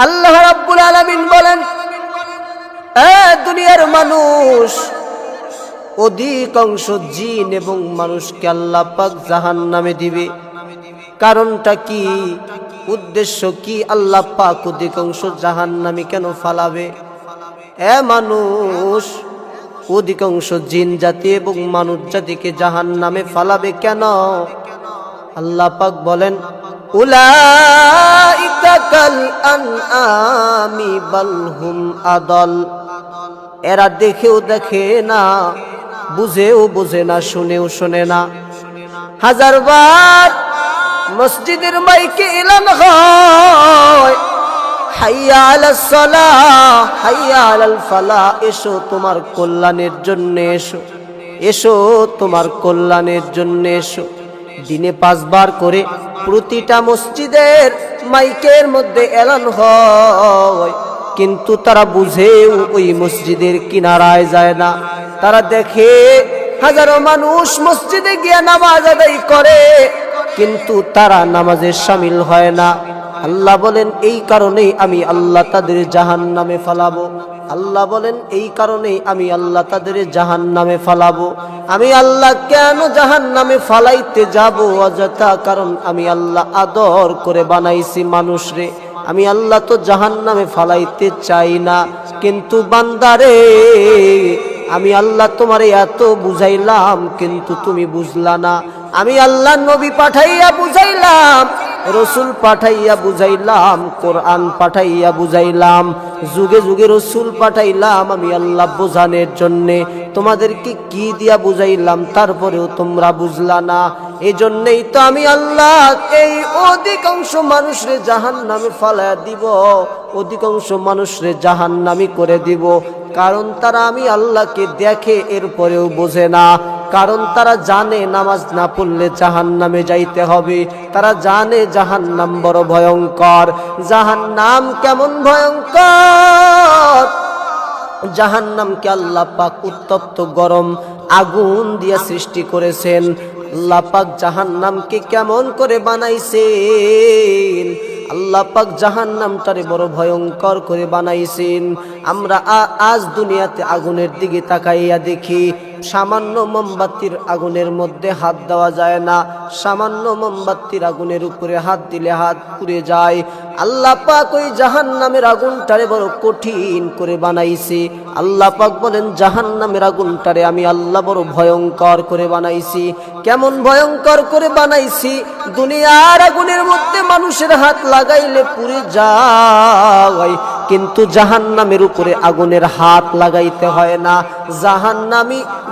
আল্লাহ রাব্বুল আলামিন বলেন, দুনিয়ার মানুষ অধিকাংশ জিন এবং মানুষকে আল্লাহ পাক জাহান্নামে দিবে। কারণটা কি, উদ্দেশ্য কি? আল্লাহ পাক অধিকাংশ জাহান্নামে কেন ফালাবে? মানুষ, অধিকাংশ জিন জাতি এবং মানুষ জাতিকে জাহান্নামে ফালাবে কেন? আল্লাহ পাক বলেন, উলাইকা কাল আনআমি বাল হুম আদল। এরা দেখেও দেখে না, বুঝেও বোঝে না, শুনেও শোনে না। হাজারবার মসজিদের মাইকে এলান হয়, হাইয়া আলাস সালাহ, হাইয়া আলাল ফালাহ, এসো তোমার কল্যাণের জন্য এসো, এসো তোমার কল্যাণের জন্য এসো। দিনে 5 বার করে প্রতিটা মসজিদের মাইকের মধ্যে এলান হয়, কিন্তু তারা বুঝেও ওই মসজিদের কিনারায় যায় না। তারা দেখে হাজারো মানুষ মসজিদে গিয়ে নামাজ আদায় করে, কিন্তু তারা নামাজে শামিল হয় না। আল্লাহ বলেন, এই কারণেই আমি আল্লাহ তাদের জাহান্নামে ফালাবো। আল্লাহ বলেন, এই কারণেই আমি আল্লাহ তাদের জাহান্নামে ফালাবো। আমি আল্লাহ কেন জাহান্নামে ফালাইতে যাব অযথা? কারণ আমি আল্লাহ আদর করে বানাইছি মানুষরে। আমি আল্লাহ তো জাহান্নামে ফালাইতে চাই না। কিন্তু বান্দারে, আমি আল্লাহ তোমারে এত বুঝাইলাম, কিন্তু তুমি বুঝলা না। আমি আল্লাহ নবী পাঠাইয়া বুঝাইলাম, রসুল পাঠাইয়া বুঝাইলাম, কোরআন পাঠাইয়া বুঝাইলাম, যুগে যুগে রসুল পাঠাইলাম আমি আল্লাহ বোঝানোর জন্যে। তোমাদেরকে কি দিয়া বুঝাইলাম, তারপরেও তোমরা বুঝলা না। এই জন্যেই তো আমি আল্লাহ এই অধিকাংশ মানুষরে জাহান্নামে ফালাইয়া দিব, অধিকাংশ মানুষরে জাহান্নামী করে দিব। কারণ তারা আমি আল্লাহকে দেখে, এরপরেও বোঝে না। কারণ তারা জানে নামাজ না পড়লে জাহান্নামে যাইতে হবে। তারা জানে জাহান্নাম বড় ভয়ঙ্কর। জাহান্নাম কেমন ভয়ঙ্কর! জাহান্নামকে আল্লাহ পাক উত্তপ্ত গরম আগুন দিয়া সৃষ্টি করেছেন। আল্লাহ পাক জাহান্নামকে কেমন করে বানাইছেন! আল্লাহ পাক জাহান্নামটারে বড় ভয়ঙ্কর করে বানাইছেন। আমরা আজ দুনিয়াতে আগুনের দিকে তাকাইয়া দেখি, সামান্য মোমবাতির আগুনের মধ্যে হাত দেওয়া যায় না, সামান্য মোমবাতির আগুনের উপরে হাত দিলে হাত পুড়ে যায়। আল্লাহ পাক ওই জাহান্নামের আগুনটারে বড় কঠিন করে বানাইছে। আল্লাহ পাক বলেন, জাহান্নামের আগুনটারে আমি আল্লাহ বড় ভয়ঙ্কর করে বানাইছি। কেমন ভয়ঙ্কর করে বানাইছি! দুনিয়ার আগুনের মধ্যে মানুষের হাত লাগাইলে পুড়ে যায়, কিন্তু জাহান্নামের উপরে আগুনের হাত লাগাইতে হয় না।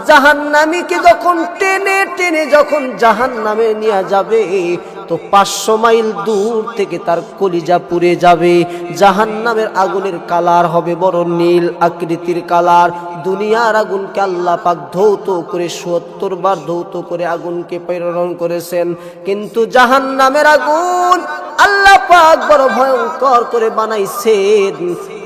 জাহান্নামীকে যখন টেনে টেনে যখন জাহান্নামে নিয়ে যাবে, তো 500 মাইল দূর থেকে তার কলিজা পুড়ে যাবে। জাহান্নামের আগুনের কালার হবে বড় নীল আকৃতির কালার। দুনিয়ার আগুনকে আল্লাহ পাক ধৌত করে 70 বার ধৌত করে আগুনকে প্রেরণ করেছেন, কিন্তু জাহান্নামের আগুন আল্লাহ পাক বড় ভয়ঙ্কর করে বানাইছেন।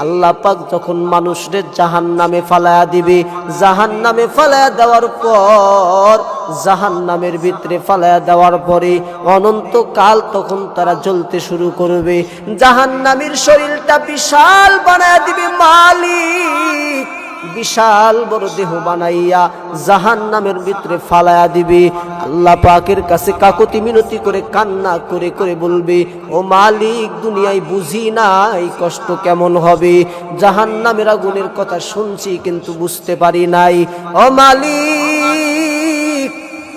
আল্লাহ পাক যখন মানুষদের জাহান্নামে ফালায়া দিবে, জাহান্নামে ফালায়া দেওয়ার পর, জাহান্নামের ভিতরে ফালায়া দেওয়ার পরে অনন্তকাল তখন তারা জ্বলতে শুরু করবে। জাহান্নামীর শরীরটা বিশাল বানায়া দিবে মালিক, বিশাল বড় দেহ বানাইয়া জাহান্নামের ভিতরে ফালায়া দিবে। আল্লাহ পাকের কাছে কাকুতি মিনতি করে কান্না করে করে বলবে, ও মালিক, দুনিয়ায় বুঝি নাই কষ্ট কেমন হবে। জাহান্নামের আগুনের কথা শুনছি কিন্তু বুঝতে পারি নাই। ও মালিক,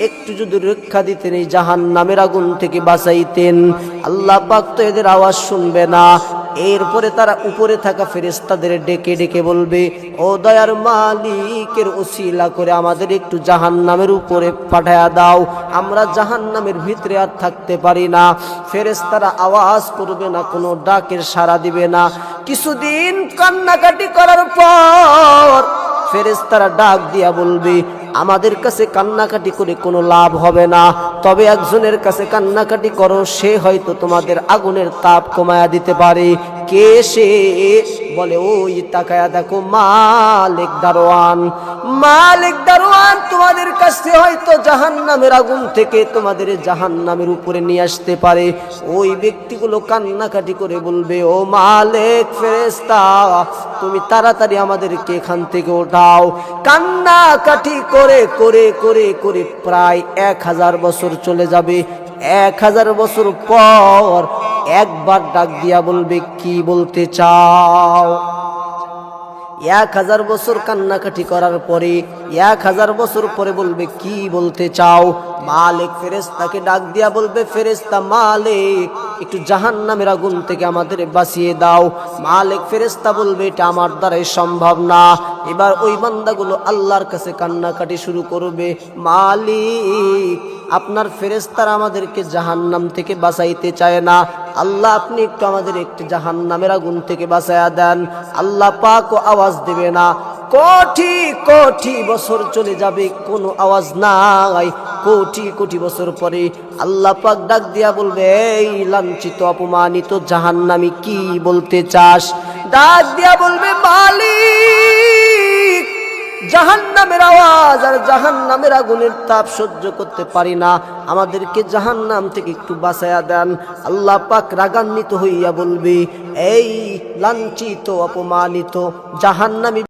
একটু যদি রক্ষা দিতেন, এই জাহান্নামের আগুন থেকে বাঁচাইতেন। আল্লাহ পাক তো এদের আওয়াজ শুনবে না। এরপরে তারা উপরে থাকা ফেরেশতাদের ডেকে ডেকে বলবে, ও দয়ার মালিকের ওসিলা করে আমাদের একটু জাহান্নামের উপরে পাঠায়া দাও, আমরা জাহান্নামের ভিতরে আর থাকতে পারি না। ফেরেশতারা আওয়াজ করবে না, কোনো ডাকের সাড়া দিবে না। কিছুদিন কান্নাকাটি করার পর ফেরেশতারা ডাক দিয়া বলবে, আমাদের কাছে কান্নাকাটি করে কোনো লাভ হবে না, তবে একজনের কাছে কান্নাকাটি করো, সে হয়তো তোমাদের আগুনের তাপ কমায়া দিতে পারে। কে সে? বলে ওই তাকায়া দেখো মালিক দারোয়ান। মালিক দারোয়ান তোমাদের কাছে হয়তো জাহান্নামের আগুন থেকে তোমাদের জাহান্নামের উপরে নিয়ে আসতে পারে। ওই ব্যক্তিগুলো কান্নাকাটি করে বলবে, ও মালিক ফেরেশতা, তুমি তাড়াতাড়ি আমাদেরকে এখান থেকে ওঠাও। কান্নাকাটি করে করে করে করে প্রায় 1000 বছর চলে যাবে। 1000 বছর পর একবার ডাক দিয়া বলবে, কি বলতে চাও? 1000 বছর কান্নাকাটি করার পরে 1000 বছর পরে বলবে, কি বলতে চাও? মালিক ফেরেশতাকে ডাক দিয়া বলবে, ফেরেশতা মালিক, একটু জাহান্নামের আগুন থেকে আমাদের বাঁচিয়ে দাও। মালিক ফেরেশতা বলবে, এটা আমার দ্বারাই সম্ভব না। এবার ওই বান্দাগুলো আল্লাহর কাছে কান্নাকাটি শুরু করবে, মালিক আপনার ফেরেশতারা আমাদেরকে জাহান্নাম থেকে বাঁচাইতে চায় না। আল্লাহ আপনি একটু আমাদের একটু জাহান্নামের আগুন থেকে বাঁচায়া দেন। আল্লাহ পাকও আওয়াজ দেবে না। কোটি কোটি বছর চলে যাবে, কোনো আওয়াজ নাই। কোটি কোটি বছর পরে আল্লাহ পাক ডাক দিয়া বলবে, এই লাঞ্ছিত অপমানিত জাহান্নামী, কি বলতে চাস? ডাক দিয়া বলবে, মালিক জাহান্নামের আওয়াজ আর জাহান্নামের আগুনের তাপ সহ্য করতে পারি না, আমাদেরকে জাহান্নাম থেকে একটু বাঁচায়া দেন। আল্লাহ পাক রাগান্বিত হইয়া বলবে, এই লাঞ্ছিত অপমানিত জাহান্নামী